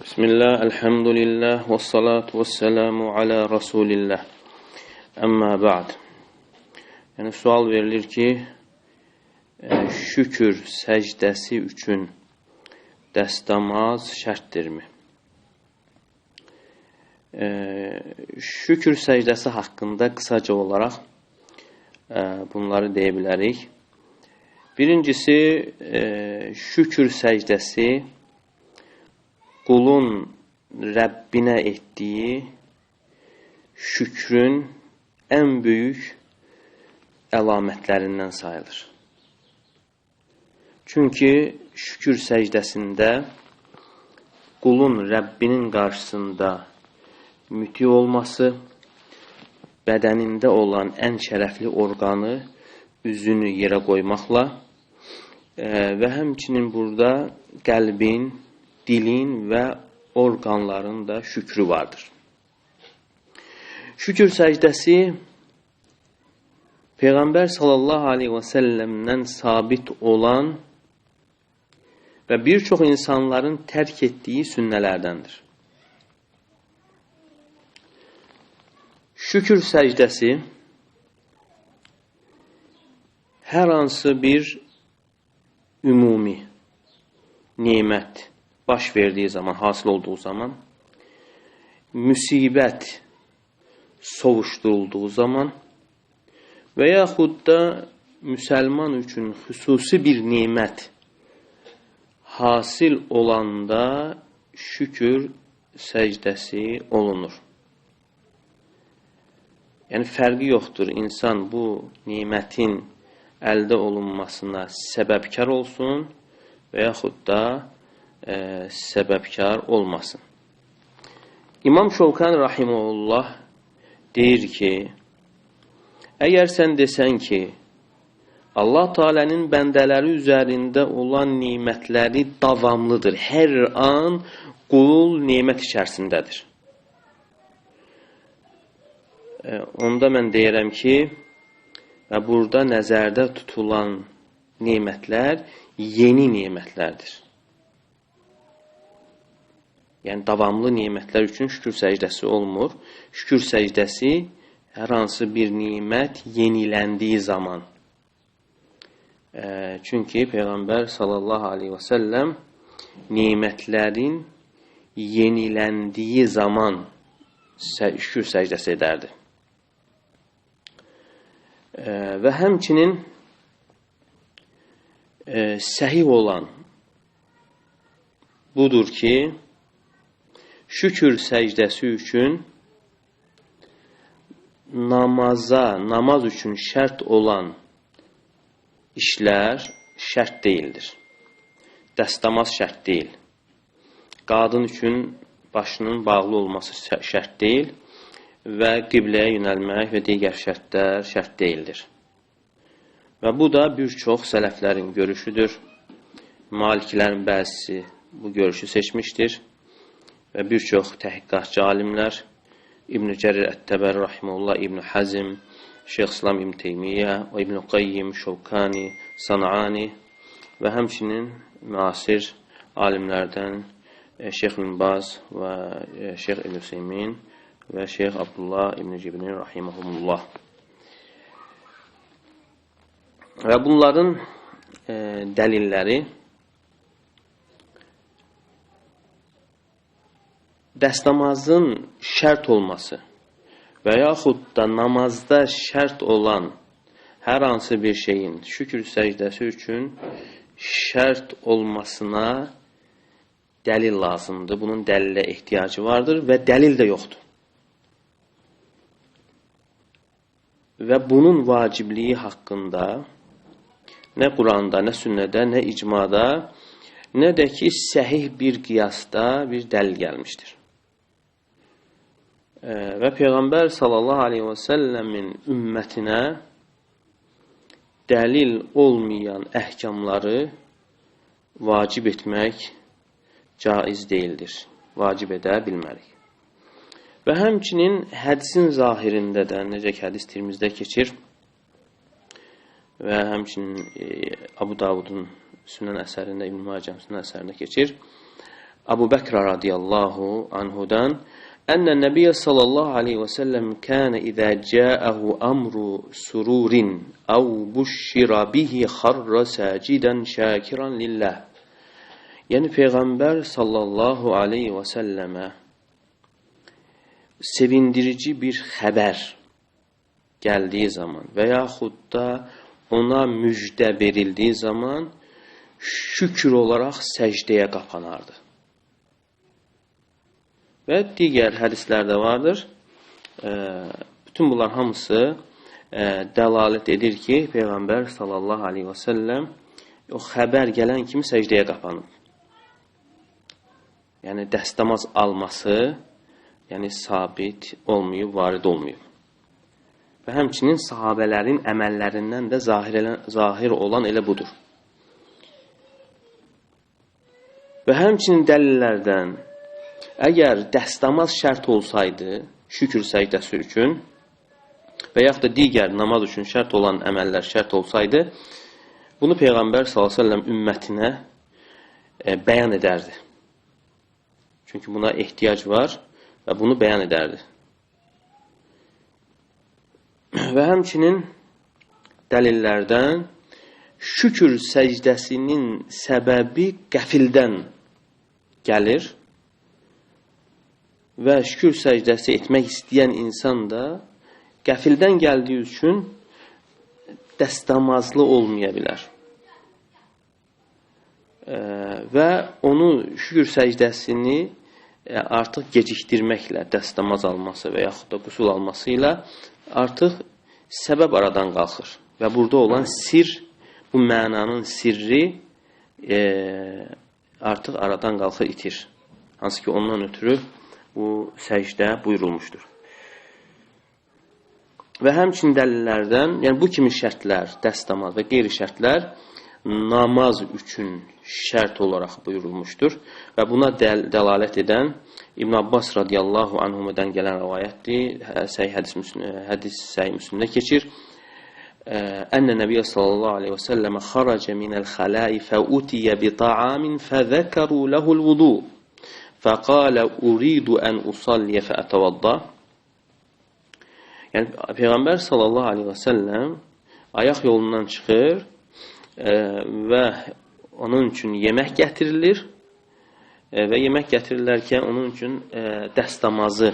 Bismillah, elhamdülillah, ve salatu ve selamu ala Resulillah. Amma ba'd. Yəni, sual verilir ki, şükür səcdəsi üçün dəstəmaz şərtdirmi? Şükür səcdəsi haqqında qısaca olaraq bunları deyə bilərik. Birincisi, şükür səcdəsi qulun Rəbbinə etdiyi şükrün ən böyük əlamətlərindən sayılır. Çünki şükür səcdəsində qulun Rəbbinin qarşısında müti olması, bədənində olan ən şərəfli orqanı, üzünü yerə qoymaqla və həmçinin burada qəlbin, dilin və orqanların da şükrü vardır. Şükür səcdəsi Peyğəmbər sallallahu aleyhi və səlləmdən sabit olan və bir çox insanların tərk etdiyi sünnələrdəndir. Şükür səcdəsi hər hansı bir ümumi nimət baş verdiyi zaman, hasıl olduğu zaman, müsibət sovuşdurulduğu zaman və yaxud da müsəlman üçün xüsusi bir nimət hasil olanda şükür səcdəsi olunur. Yəni, fərqi yoxdur. İnsan bu nimətin əldə olunmasına səbəbkar olsun və yaxud da səbəbkar olmasın. İmam Şovkani rahimehullah deyir ki, əgər sən desən ki, Allah Teala'nın bəndələri üzərində olan nimətləri davamlıdır, hər an qul nimət içərisindədir. Onda mən deyirəm ki, və burada nəzərdə tutulan nimətlər yeni nimətlərdir. Yəni, davamlı nimətlər üçün şükür səcdəsi olmur. Şükür səcdəsi hər hansı bir nimət yeniləndiyi zaman. Çünki Peyğəmbər sallallahu aleyhi və səlləm nimətlərin yeniləndiyi zaman şükür səcdəsi edərdi. Və həmçinin səhih olan budur ki, şükür səcdəsi üçün namaz üçün şərt olan işlər şərt deyildir. Dəstəmaz şərt deyil. Qadın üçün başının bağlı olması şərt deyil və qibləyə yönəlmək və digər şərtlər şərt deyildir. Və bu da bir çox sələflərin görüşüdür. Malikilərin bəzisi bu görüşü seçmişdir. Və bir çox təhqiqatçı alimlər, İbn-i Cərir Ət-Təbəri rahimehullah, İbn Hazm, Şeyx İslam İbn Teymiyyə, İbn Qayyim, Şovkani, Sanani və həmçinin müasir alimlərdən Şeyx İbn Baz və Şeyx İbn Hüseymin və Şeyx Abdullah İbn Cibrin rahimehumullah. Və bunların dəlilləri dəstəmazın şərt olması və yaxud da namazda şərt olan hər hansı bir şeyin şükür səcdəsi üçün şərt olmasına dəlil lazımdır. Bunun dəlilə ehtiyacı vardır və dəlil də yoxdur. Və bunun vacibliyi haqqında nə Quranda, nə sünnədə, nə icmada, nə də ki, səhih bir qiyasda bir dəlil gəlmişdir. Və Peyğəmbər sallallahu aleyhi və səlləmin ümmətinə dəlil olmayan əhkamları vacib etmək caiz deyildir. Vacib edə bilmərik. Və həmçinin hədisin zahirində də, necə ki, hədis Tirmizdə keçir və həmçinin Abu Davudun Sünən əsərində, İbn Macənin Sünən əsərində keçir. Abu Bekr radiyallahu anhudan ənnə Nəbiyyə sallallahu aleyhi və səlləm kənə izə cəəhu amru sururin əv buşşira bihi xarra səcidən şəkiran lillah. Yəni Peyğəmbər sallallahu aleyhi və səlləmə sevindirici bir xəbər gəldiyi zaman və yaxud da ona müjdə verildiyi zaman şükür olaraq səcdəyə qapanardı. Və digər hədislərdə vardır. Bütün bunlar hamısı dəlalət edir ki, Peyğəmbər sallallahu aleyhi və səlləm o xəbər gələn kimi səcdəyə qapanıb. Yəni dəstəmaz alması yəni sabit olmayıb, varid olmayıb. Və həmçinin sahabələrin əməllərindən də zahir olan elə budur. Və həmçinin dəlillərdən əgər dəstəmaz şərt olsaydı, şükür səcdəsi üçün və yaxud da digər namaz üçün şərt olan əməllər şərt olsaydı, bunu Peyğəmbər s.ə.v ümmətinə bəyan edərdi. Çünki buna ehtiyac var və bunu bəyan edərdi. Və həmçinin dəlillərdən şükür səcdəsinin səbəbi qəfildən gəlir və şükür səcdəsi etmək istəyən insan da qəfildən gəldiyi üçün dəstəmazlı olmaya bilər. Və onu şükür səcdəsini artıq gecikdirməklə dəstəmaz alması və yaxud da qusul alması ilə artıq səbəb aradan qalxır. Və burada olan sir, bu mənanın sirri artıq aradan qalxır, itir. Hansı ki ondan ötürü bu səcdə buyurulmuşdur. Və həmçinin dəlillərdən, yəni bu kimi şərtlər, dəstəmaz və qeyri şərtlər namaz üçün şərt olaraq buyurulmuşdur. Və buna dəlalət edən İbn Abbas radiyallahu anhumudan gələn rivayətdir. Hədis Səhih Müslimdə keçir. Ənə Nəbiyyə sallallahu aleyhi və səlləmə xaracə minəl xələi fəutiyə bi ta'amin fəzəkəru ləhul vudu fəqalə uridu ən usalliyə fəətəvadda. Yəni Peyğəmbər sallallahu aleyhi və səlləm ayaq yolundan çıxır və onun üçün yemək gətirilir və yemək gətirilərkən onun üçün dəstəmazı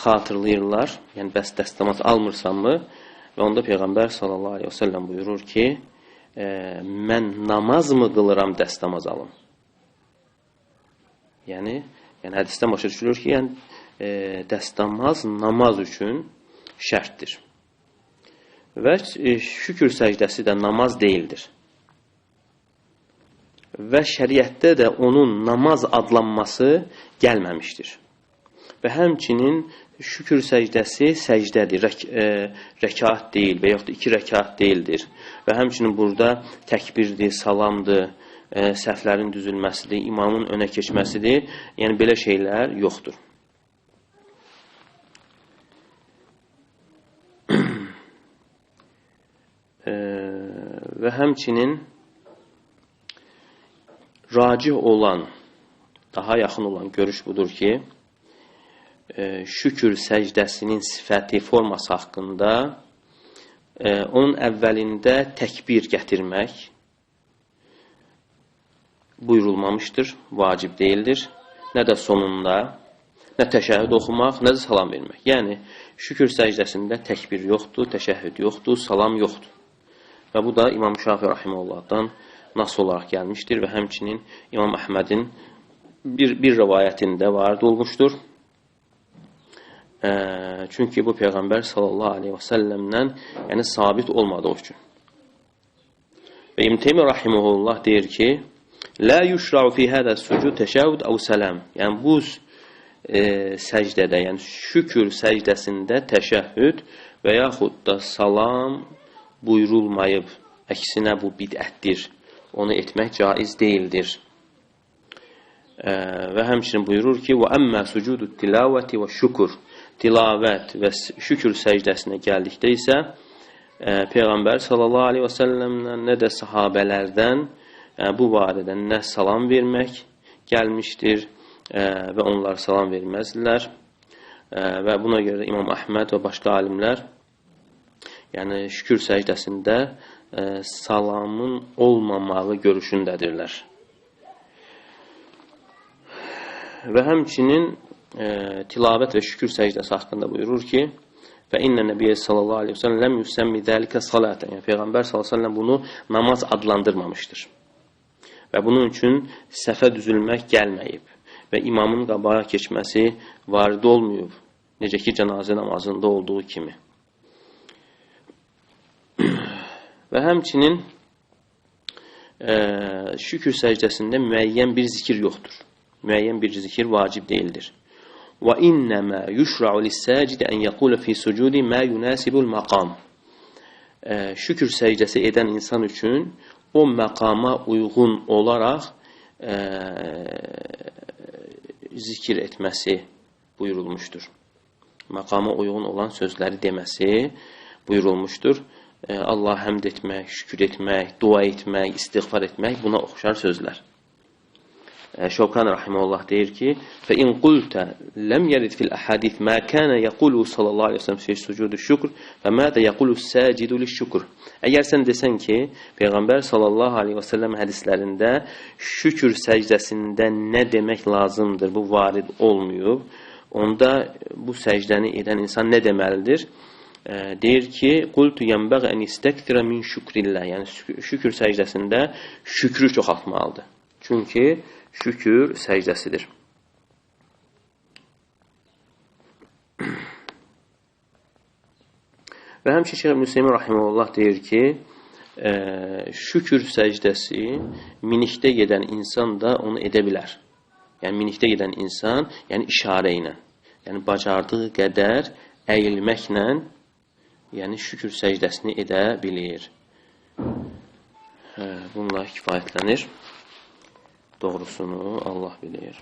xatırlayırlar. Yəni bəs dəstəmaz almırsanmı? Və onda Peyğəmbər sallallahu aleyhi və səlləm buyurur ki, mən namaz mı qılıram dəstəmaz alım? Yəni hədisdən başa düşülür ki, dəstəmaz namaz üçün şərtdir. Və şükür səcdəsi də namaz deyildir. Və şəriətdə də onun namaz adlanması gəlməmişdir. Və həmçinin şükür səcdəsi səcdədir, rəkat deyil və yaxud da 2 rəkat deyildir. Və həmçinin burada təkbirdir, salamdır, səhvlərin düzülməsidir, imamın önə keçməsidir. Yəni belə şeylər yoxdur. Və həmçinin racih olan, daha yaxın olan görüş budur ki, şükür səcdəsinin sifəti, forması haqqında onun əvvəlində təkbir gətirmək buyurulmamışdır, vacib deyildir. Nə də sonunda, nə təşəhhüd oxumaq, nə də salam vermək. Yəni, şükür səcdəsində təkbir yoxdur, təşəhhüd yoxdur, salam yoxdur. Və bu da İmam Şafi Rahiməllahdan nas olaraq gəlmişdir və həmçinin İmam Əhmədin bir rivayətində varid olmuşdur. Çünki bu Peyğəmbər sallallahu aleyhi və səlləmdən yəni sabit olmadığı üçün. Və İbn Teymiyyə Rahiməhullah deyir ki, Lə yuşra'u fi hədə sucud təşəhhüd əv sələm. Yəni bu səcdədə, yəni şükür səcdəsində təşəhhüd və yaxud da salam buyurulmayıb. Əksinə bu bidətdir. Onu etmək caiz deyildir. Və həmçinin buyurur ki, və əmmə sucudu tilavəti və şükür. Tilavət və şükür səcdəsinə gəldikdə isə Peyğəmbər sallallahu aleyhi və səlləmdən nə də sahabələrdən bu barədə nə salam vermək, gəlmişdir və onlar salam verməzdilər. Və buna görə də İmam Əhməd və başqa alimlər yəni şükür səcdəsində salamın olmamağı görüşündədirlər. Və həmçinin tilavət və şükür səcdəsi haqqında buyurur ki, və innə nəbiyyə sallallahu aleyhi ve sellem ləm yüsəmmi dəlikə salətən. Yəni, Peyğəmbər sallallahu aleyhi ve sellem bunu namaz adlandırmamışdır. Və bunun üçün səhvə düzülmək gəlməyib və imamın qabağa keçməsi varid olmayıb, necə ki, cənazə namazında olduğu kimi. Və həmçinin şükür səcdəsində müəyyən bir zikir yoxdur. Müəyyən bir zikir vacib deyildir. وَإِنَّمَا يُشْرَعُ لِلسَّاجِدِ أَنْ يَقُولَ فِي سُجُودِ مَا يُنَاسِبُ الْمَقَامِ. Şükür səcdəsi edən insan üçün o məqama uyğun olaraq zikir etməsi buyurulmuşdur. Məqama uyğun olan sözləri deməsi buyurulmuşdur. Allah həmd etmək, şükür etmək, dua etmək, istiğfar etmək buna oxşar sözlər. Şovkan rahimehullah deyir ki: "Fe-in qulta lem yerid fil ahadith ma kana yaqulu sallallahu aleyhi ve sellem fi sucudi şükr, fema da yaqulu sacidu liş-şükr." Əgər sən desən ki, Peyğəmbər sallallahu aleyhi ve sellem hədislərində şükür səcdəsində nə demək lazımdır, bu varid olmayıb, onda bu səcdəni edən insan nə deməlidir? Deyir ki, qultu yenbəği en istekthira min şükrillah. Yəni şükür səcdəsində şükrü çoxaltmalıdır. Çünki şükür səcdəsidir. Və həmçinin Şeyx Müseymin rahimehullah deyir ki, şükür səcdəsi minikdə gedən insan da onu edə bilər. Yəni minikdə gedən insan, yəni işarə ilə, yəni bacardığı qədər əyilməklə, yəni şükür səcdəsini edə bilir. Bununla kifayətlənir. Doğrusunu Allah bilir.